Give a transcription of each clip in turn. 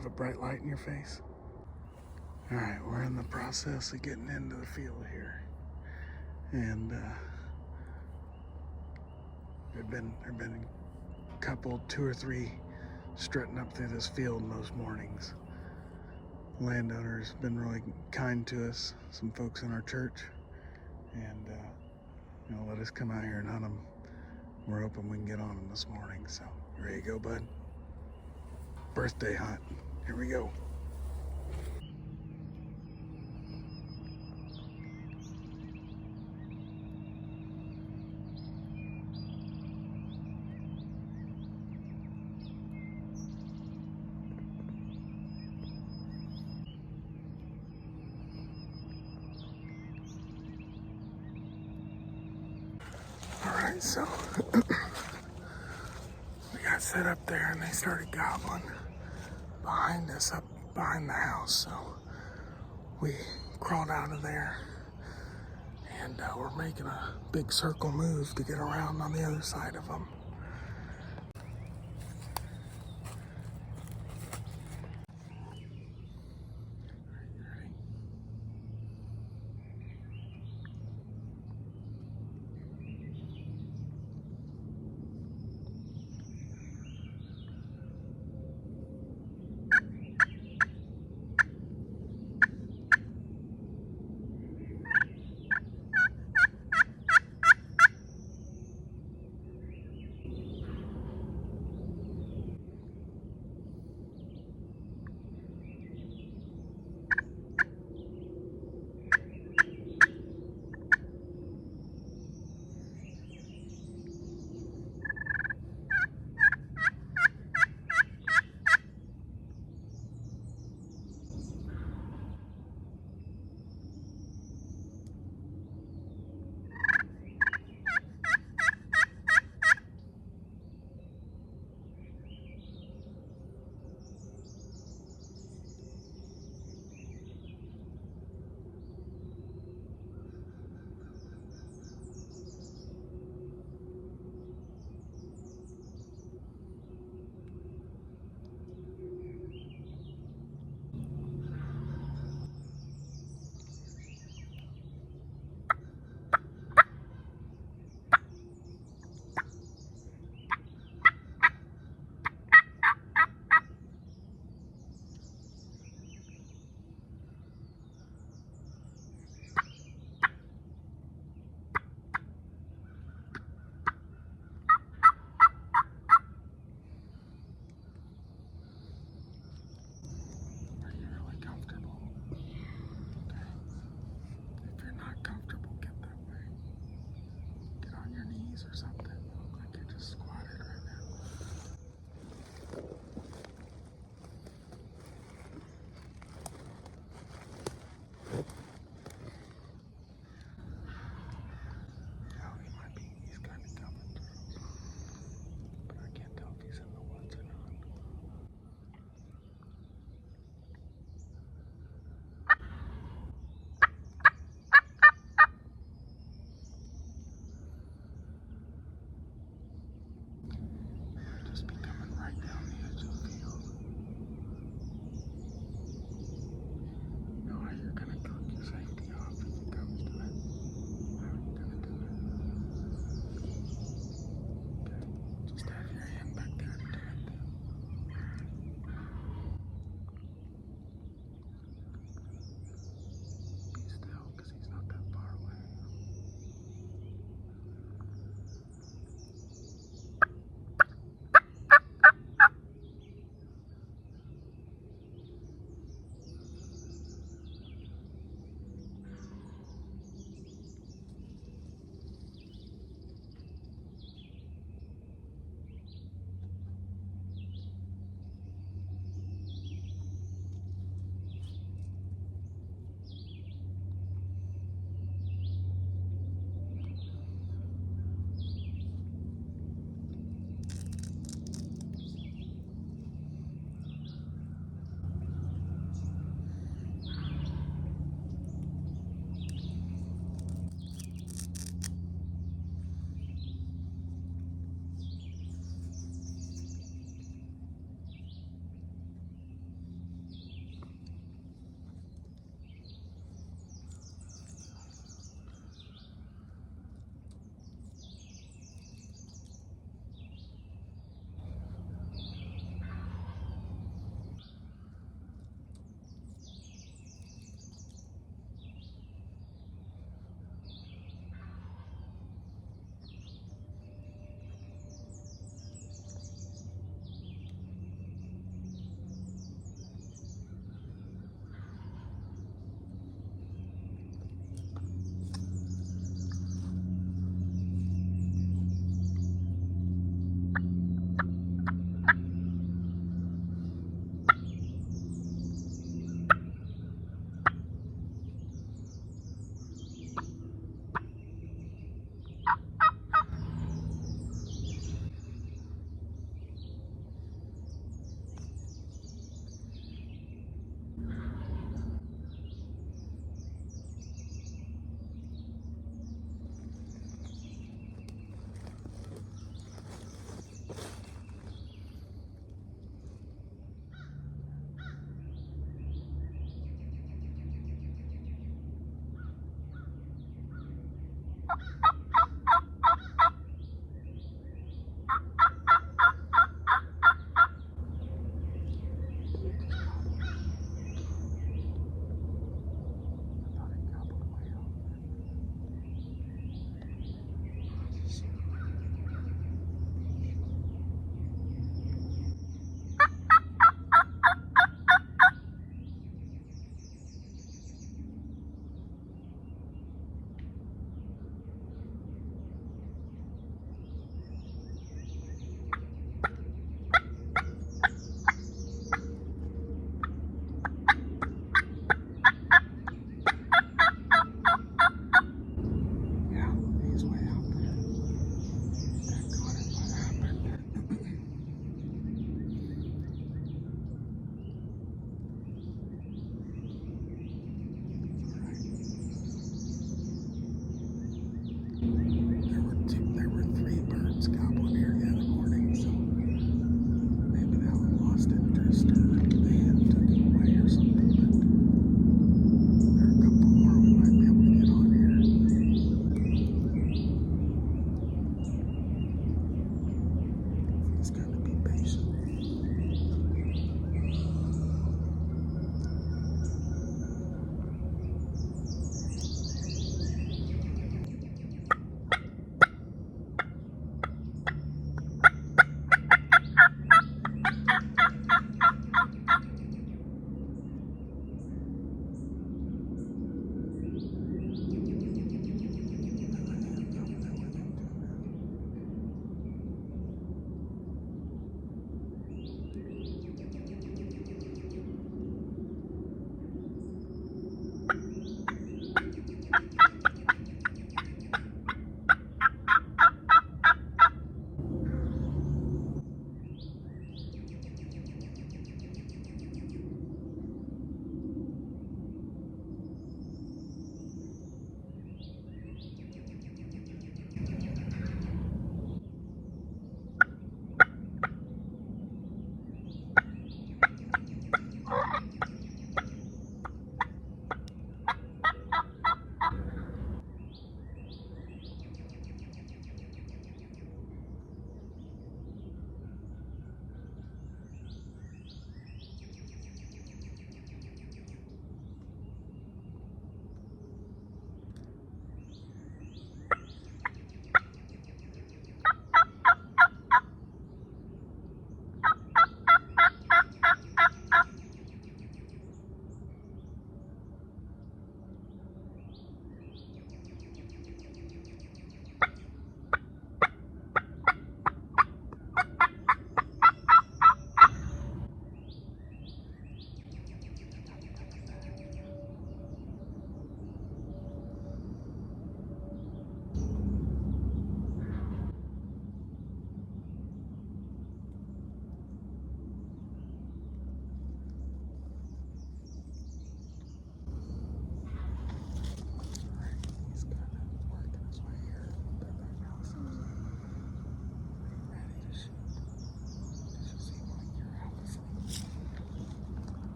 of a bright light in your face. All right, we're in the process of getting into the field here, and there've been a couple, two or three, strutting up through this field most mornings. Landowners been really kind to us, some folks in our church, and let us come out here and hunt them. We're hoping we can get on them this morning. So, you ready to go, bud? Birthday hunt. Here we go. All right, so we got set up there and they started gobbling behind us, up behind the house. So we crawled out of there, and we're making a big circle move to get around on the other side of them.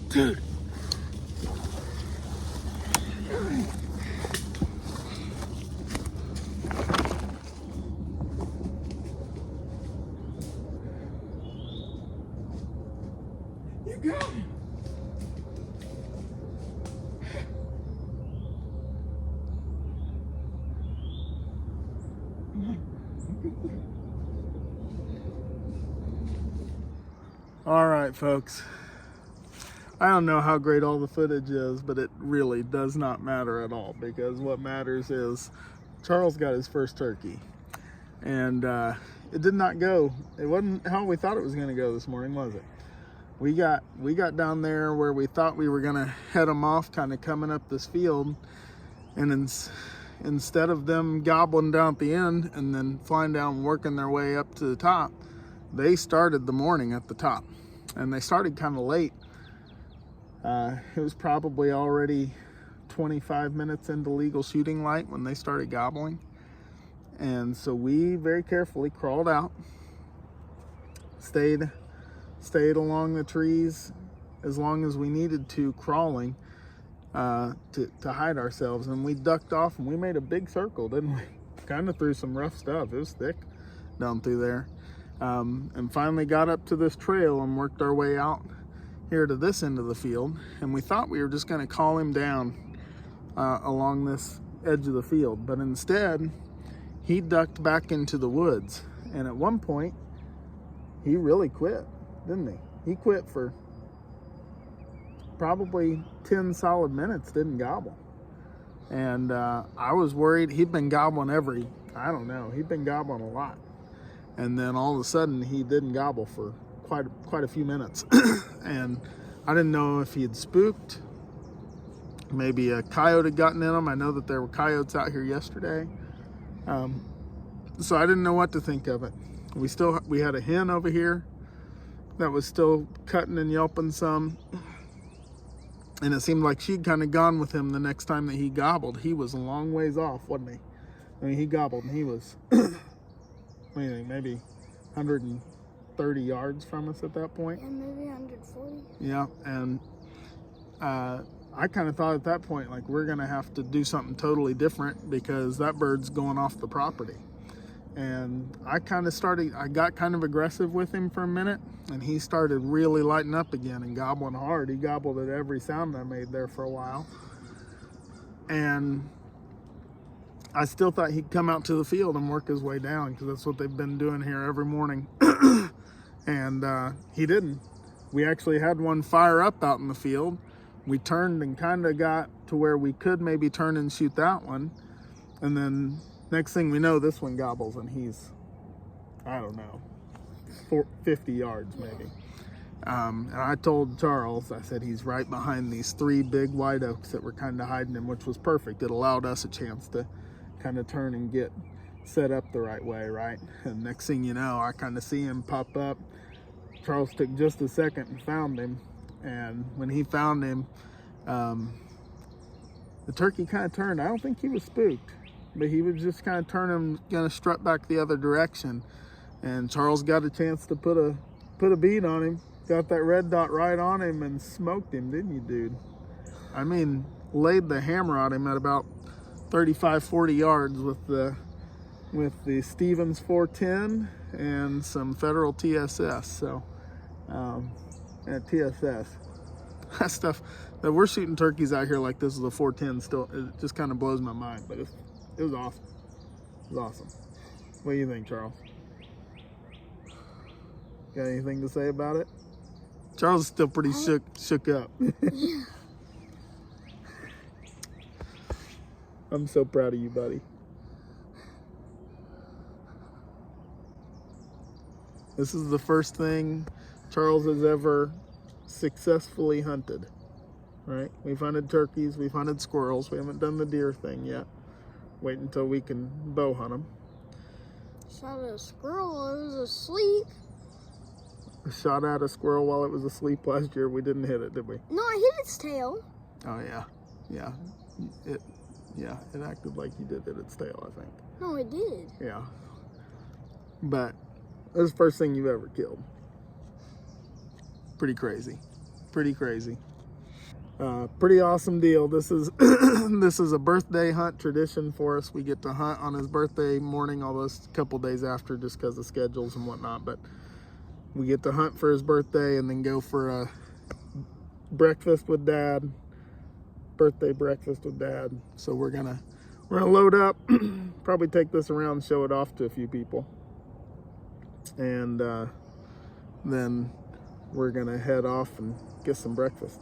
Dude. You got him. All right, folks. I don't know how great all the footage is, but it really does not matter at all, because what matters is Charles got his first turkey. And it did not go. It wasn't how we thought it was going to go this morning, was it? We got down there where we thought we were going to head them off, kind of coming up this field, and instead of them gobbling down at the end and then flying down and working their way up to the top, they started the morning at the top, and they started kind of late. It was probably already 25 minutes into legal shooting light when they started gobbling. And so we very carefully crawled out, stayed along the trees as long as we needed to, crawling to hide ourselves. And we ducked off and we made a big circle, didn't we? Kind of through some rough stuff. It was thick down through there. And finally got up to this trail and worked our way out here to this end of the field. And we thought we were just going to call him down along this edge of the field, but instead he ducked back into the woods. And at one point he really quit, didn't he? He quit for probably 10 solid minutes, didn't gobble. And I was worried. He'd been gobbling he'd been gobbling a lot. And then all of a sudden he didn't gobble for quite a few minutes. And I didn't know if he had spooked. Maybe a coyote had gotten in him. I know that there were coyotes out here yesterday. So I didn't know what to think of it. We had a hen over here that was still cutting and yelping some. And it seemed like she'd kind of gone with him the next time that he gobbled. He was a long ways off, wasn't he? I mean, he gobbled and he was, what do you think, maybe 130 yards from us at that point? Yeah, maybe 140. Yeah, and I kind of thought at that point, like, we're going to have to do something totally different because that bird's going off the property. And I got kind of aggressive with him for a minute, and he started really lighting up again and gobbling hard. He gobbled at every sound I made there for a while. And I still thought he'd come out to the field and work his way down, because that's what they've been doing here every morning. And he didn't. We actually had one fire up out in the field. We turned and kind of got to where we could maybe turn and shoot that one. And then next thing we know, this one gobbles, and he's, I don't know, 50 yards maybe. And I told Charles, I said, he's right behind these 3 big white oaks that were kind of hiding him, which was perfect. It allowed us a chance to kind of turn and get set up the right way, right? And next thing you know, I kind of see him pop up. Charles took just a second and found him. And when he found him, the turkey kind of turned. I don't think he was spooked, but he was just kind of turning, gonna strut back the other direction. And Charles got a chance to put a bead on him, got that red dot right on him, and smoked him, didn't you, dude? I mean, laid the hammer on him at about 35-40 yards with the Stevens 410 and some Federal TSS. So at TSS, that stuff that we're shooting turkeys out here like this is a 410 still, it just kind of blows my mind. But it was awesome. It was awesome. What do you think, Charles? Got anything to say about it? Charles is still pretty shook up. Yeah. I'm so proud of you, buddy. This is the first thing Charles has ever successfully hunted, right? We've hunted turkeys, we've hunted squirrels, we haven't done the deer thing yet. Wait until we can bow hunt them. Shot at a squirrel, it was asleep. I shot at a squirrel while it was asleep last year. We didn't hit it, did we? No, I hit its tail. Oh yeah, yeah. It acted like you did hit its tail, I think. No, it did. Yeah. But that was the first thing you've ever killed. Pretty crazy. Pretty crazy. Pretty awesome deal. This is this is a birthday hunt tradition for us. We get to hunt on his birthday morning, although it's a couple days after just because of schedules and whatnot. But we get to hunt for his birthday and then go for a breakfast with Dad, birthday breakfast with Dad. So we're gonna load up, probably take this around and show it off to a few people, and then we're gonna head off and get some breakfast.